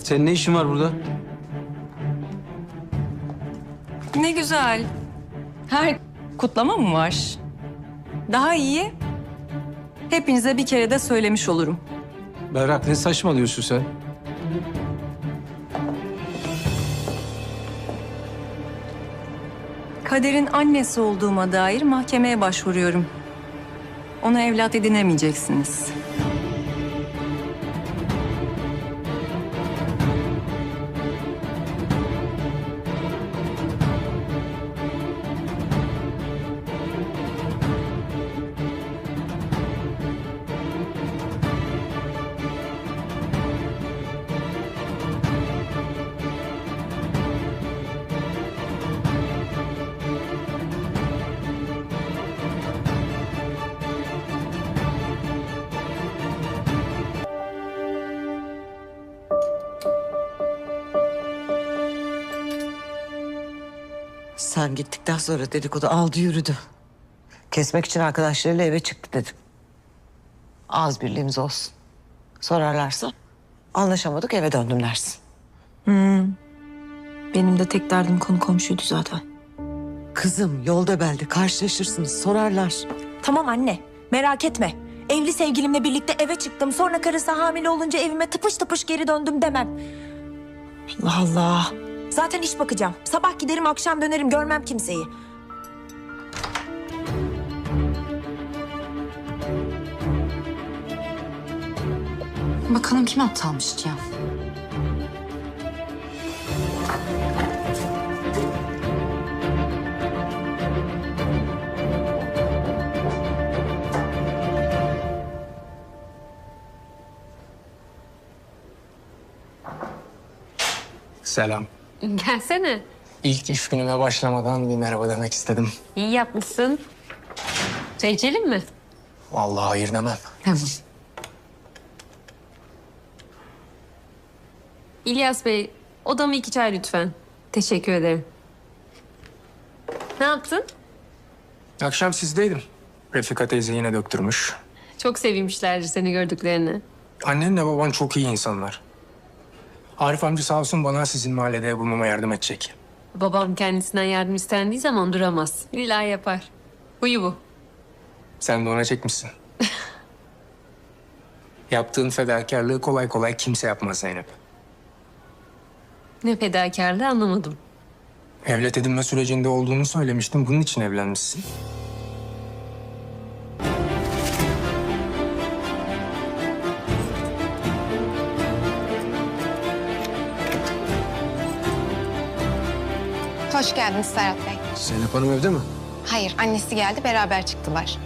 Senin ne işin var burada? Ne güzel. Her kutlama mı var? Daha iyi. Hepinize bir kere de söylemiş olurum. Berrak, ne saçmalıyorsun sen? Kader'in annesi olduğuma dair mahkemeye başvuruyorum. Ona evlat edinemeyeceksiniz. Sen gittikten sonra dedikodu aldı yürüdü. Kesmek için arkadaşlarıyla eve çıktı dedim. Az birliğimiz olsun. Sorarlarsa anlaşamadık eve döndüm dersin. Benim de tek derdim konu komşuydu zaten. Kızım yolda belde karşılaşırsınız sorarlar. Tamam anne, merak etme. Evli sevgilimle birlikte eve çıktım. Sonra karısı hamile olunca evime tıpış tıpış geri döndüm demem. Allah Allah. Zaten iş bakacağım. Sabah giderim, akşam dönerim. Görmem kimseyi. Bakalım kim aptalmış ya. Selam. Gelsene. İlk iş günüme başlamadan bir merhaba demek istedim. İyi yapmışsın. Çay içelim mi? Vallahi hayır demem. Tamam. İlyas Bey, odama 2 çay lütfen. Teşekkür ederim. Ne yaptın? Akşam sizdeydim. Refika teyze yine döktürmüş. Çok sevinmişlerdir seni gördüklerini. Annenle baban çok iyi insanlar. Arif amca sağ olsun bana sizin mahallede ev bulmama yardım edecek. Babam kendisinden yardım istendiği zaman duramaz. İlla yapar. Huyu bu. Sen de ona çekmişsin. Yaptığın fedakarlığı kolay kolay kimse yapmaz Zeynep. Ne fedakarlığı anlamadım. Evlat edinme sürecinde olduğunu söylemiştim. Bunun için evlenmişsin. Hoş geldiniz Serhat Bey. Zeynep Hanım evde mi? Hayır, annesi geldi, beraber çıktılar.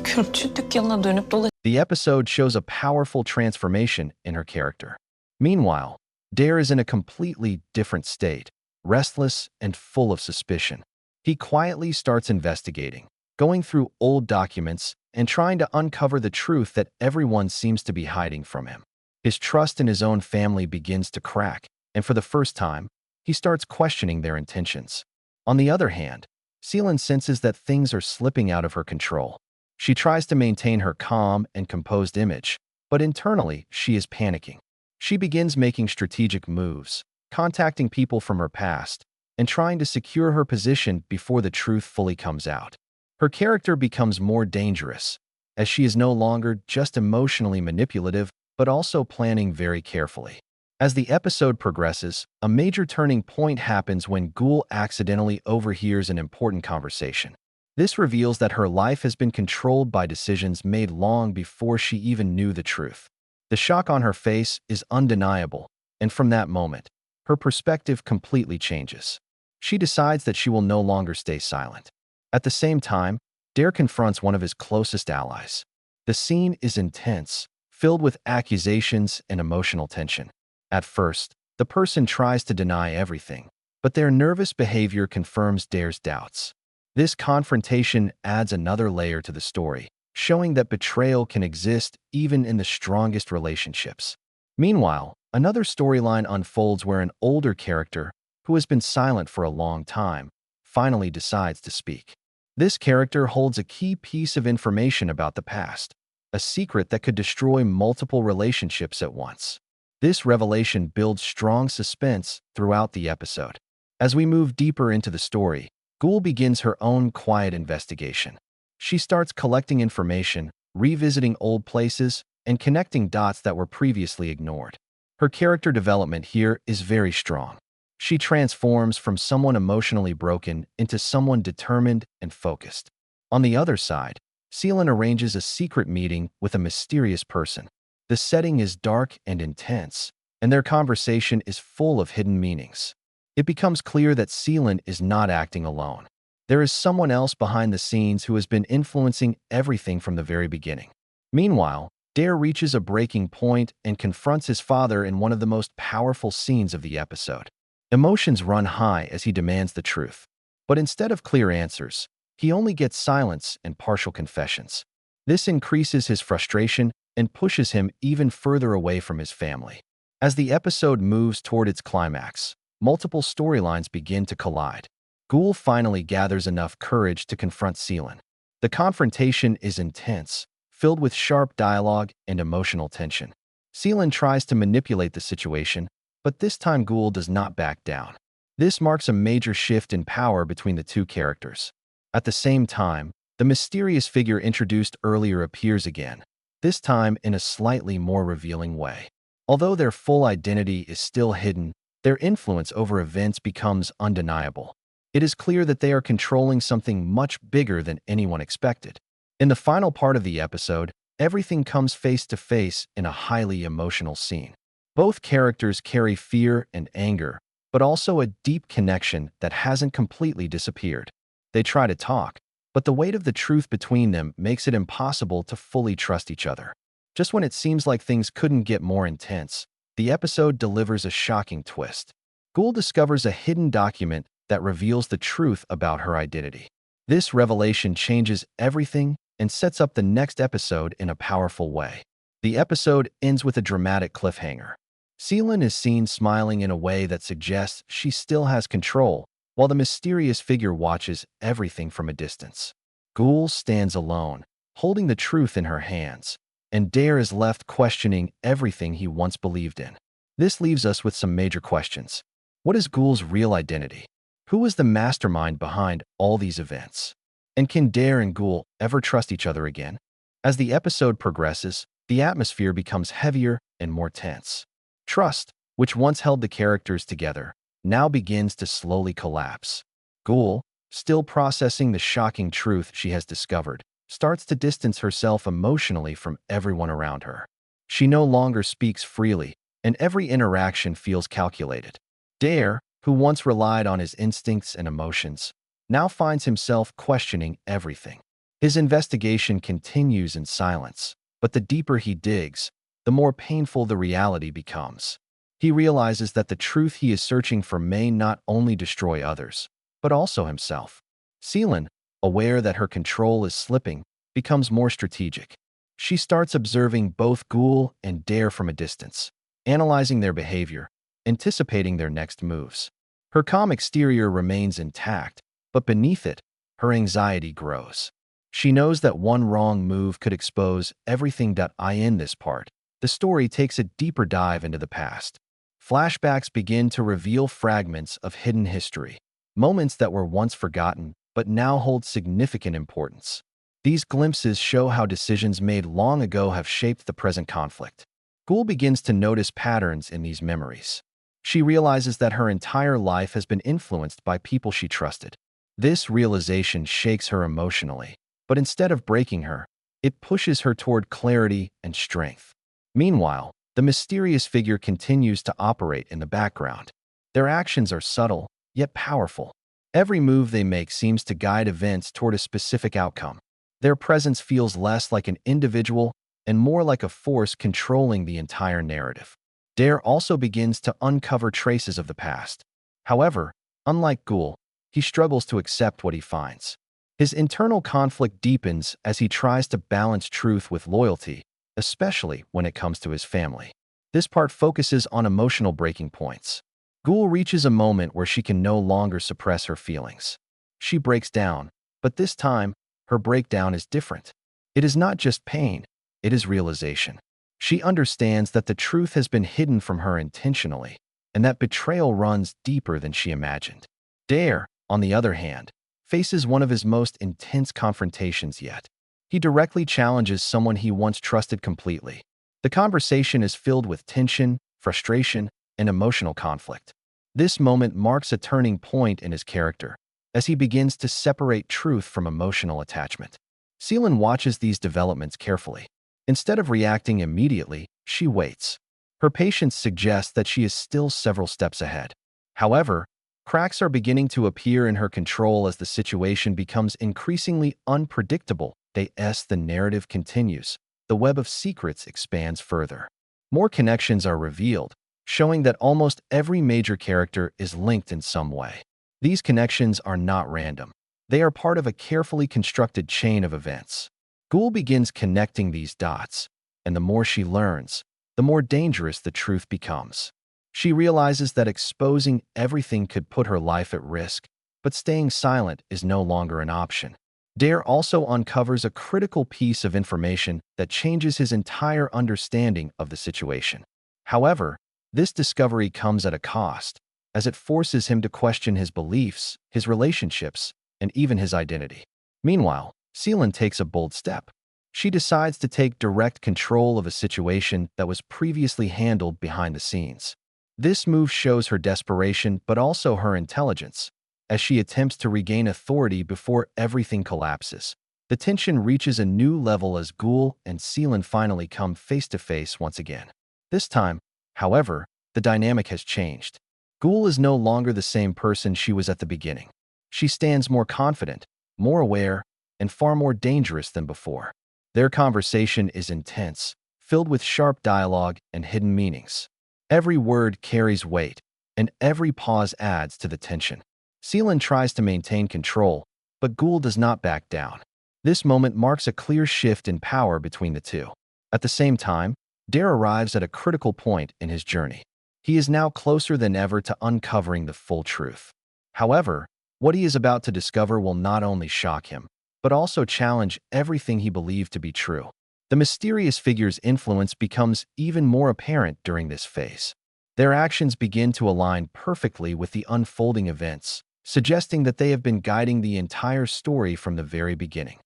Kürkçü dükkanına dönüp The episode shows a powerful transformation in her character. Meanwhile, Dare is in a completely different state, restless and full of suspicion. He quietly starts investigating, going through old documents and trying to uncover the truth that everyone seems to be hiding from him. His trust in his own family begins to crack, and for the first time, he starts questioning their intentions. On the other hand, Seelan senses that things are slipping out of her control. She tries to maintain her calm and composed image, but internally, she is panicking. She begins making strategic moves, contacting people from her past, and trying to secure her position before the truth fully comes out. Her character becomes more dangerous, as she is no longer just emotionally manipulative, but also planning very carefully. As the episode progresses, a major turning point happens when Ghoul accidentally overhears an important conversation. This reveals that her life has been controlled by decisions made long before she even knew the truth. The shock on her face is undeniable, and from that moment, her perspective completely changes. She decides that she will no longer stay silent. At the same time, Dare confronts one of his closest allies. The scene is intense, filled with accusations and emotional tension. At first, the person tries to deny everything, but their nervous behavior confirms Dare's doubts. This confrontation adds another layer to the story, showing that betrayal can exist even in the strongest relationships. Meanwhile, another storyline unfolds where an older character, who has been silent for a long time, finally decides to speak. This character holds a key piece of information about the past, a secret that could destroy multiple relationships at once. This revelation builds strong suspense throughout the episode. As we move deeper into the story, Gull begins her own quiet investigation. She starts collecting information, revisiting old places, and connecting dots that were previously ignored. Her character development here is very strong. She transforms from someone emotionally broken into someone determined and focused. On the other side, Seelan arranges a secret meeting with a mysterious person. The setting is dark and intense, and their conversation is full of hidden meanings. It becomes clear that Seelan is not acting alone. There is someone else behind the scenes who has been influencing everything from the very beginning. Meanwhile, Dare reaches a breaking point and confronts his father in one of the most powerful scenes of the episode. Emotions run high as he demands the truth. But instead of clear answers, he only gets silence and partial confessions. This increases his frustration and pushes him even further away from his family. As the episode moves toward its climax, multiple storylines begin to collide. Gull finally gathers enough courage to confront Seelan. The confrontation is intense, filled with sharp dialogue and emotional tension. Seelan tries to manipulate the situation, but this time Gull does not back down. This marks a major shift in power between the two characters. At the same time, the mysterious figure introduced earlier appears again, this time in a slightly more revealing way. Although their full identity is still hidden, their influence over events becomes undeniable. It is clear that they are controlling something much bigger than anyone expected. In the final part of the episode, everything comes face to face in a highly emotional scene. Both characters carry fear and anger, but also a deep connection that hasn't completely disappeared. They try to talk, but the weight of the truth between them makes it impossible to fully trust each other. Just when it seems like things couldn't get more intense, the episode delivers a shocking twist. Gull discovers a hidden document that reveals the truth about her identity. This revelation changes everything and sets up the next episode in a powerful way. The episode ends with a dramatic cliffhanger. Seelan is seen smiling in a way that suggests she still has control, while the mysterious figure watches everything from a distance. Gull stands alone, holding the truth in her hands, and Dare is left questioning everything he once believed in. This leaves us with some major questions. What is Gull's real identity? Who is the mastermind behind all these events? And can Dare and Gull ever trust each other again? As the episode progresses, the atmosphere becomes heavier and more tense. Trust, which once held the characters together, now begins to slowly collapse. Gull, still processing the shocking truth she has discovered, starts to distance herself emotionally from everyone around her. She no longer speaks freely, and every interaction feels calculated. Dare, who once relied on his instincts and emotions, now finds himself questioning everything. His investigation continues in silence, but the deeper he digs, the more painful the reality becomes. He realizes that the truth he is searching for may not only destroy others, but also himself. Seelan, aware that her control is slipping, becomes more strategic. She starts observing both Gull and Dare from a distance, analyzing their behavior, anticipating their next moves. Her calm exterior remains intact, but beneath it, her anxiety grows. She knows that one wrong move could expose everything. In this part, the story takes a deeper dive into the past. Flashbacks begin to reveal fragments of hidden history, moments that were once forgotten but now hold significant importance. These glimpses show how decisions made long ago have shaped the present conflict. Gull begins to notice patterns in these memories. She realizes that her entire life has been influenced by people she trusted. This realization shakes her emotionally, but instead of breaking her, it pushes her toward clarity and strength. Meanwhile, the mysterious figure continues to operate in the background. Their actions are subtle, yet powerful. Every move they make seems to guide events toward a specific outcome. Their presence feels less like an individual and more like a force controlling the entire narrative. Dare also begins to uncover traces of the past. However, unlike Gull, he struggles to accept what he finds. His internal conflict deepens as he tries to balance truth with loyalty, especially when it comes to his family. This part focuses on emotional breaking points. Gul reaches a moment where she can no longer suppress her feelings. She breaks down, but this time, her breakdown is different. It is not just pain, it is realization. She understands that the truth has been hidden from her intentionally, and that betrayal runs deeper than she imagined. Dare, on the other hand, faces one of his most intense confrontations yet. He directly challenges someone he once trusted completely. The conversation is filled with tension, frustration, and emotional conflict. This moment marks a turning point in his character, as he begins to separate truth from emotional attachment. Seelan watches these developments carefully. Instead of reacting immediately, she waits. Her patience suggests that she is still several steps ahead. However, cracks are beginning to appear in her control as the situation becomes increasingly unpredictable. As the narrative continues, the web of secrets expands further. More connections are revealed, showing that almost every major character is linked in some way. These connections are not random. They are part of a carefully constructed chain of events. Gul begins connecting these dots, and the more she learns, the more dangerous the truth becomes. She realizes that exposing everything could put her life at risk, but staying silent is no longer an option. Dare also uncovers a critical piece of information that changes his entire understanding of the situation. However, this discovery comes at a cost, as it forces him to question his beliefs, his relationships, and even his identity. Meanwhile, Seelan takes a bold step. She decides to take direct control of a situation that was previously handled behind the scenes. This move shows her desperation but also her intelligence, as she attempts to regain authority before everything collapses. The tension reaches a new level as Gul and Seelan finally come face to face once again. This time, however, the dynamic has changed. Gul is no longer the same person she was at the beginning. She stands more confident, more aware, and far more dangerous than before. Their conversation is intense, filled with sharp dialogue and hidden meanings. Every word carries weight, and every pause adds to the tension. Seelan tries to maintain control, but Gul does not back down. This moment marks a clear shift in power between the two. At the same time, Dare arrives at a critical point in his journey. He is now closer than ever to uncovering the full truth. However, what he is about to discover will not only shock him, but also challenge everything he believed to be true. The mysterious figure's influence becomes even more apparent during this phase. Their actions begin to align perfectly with the unfolding events, suggesting that they have been guiding the entire story from the very beginning.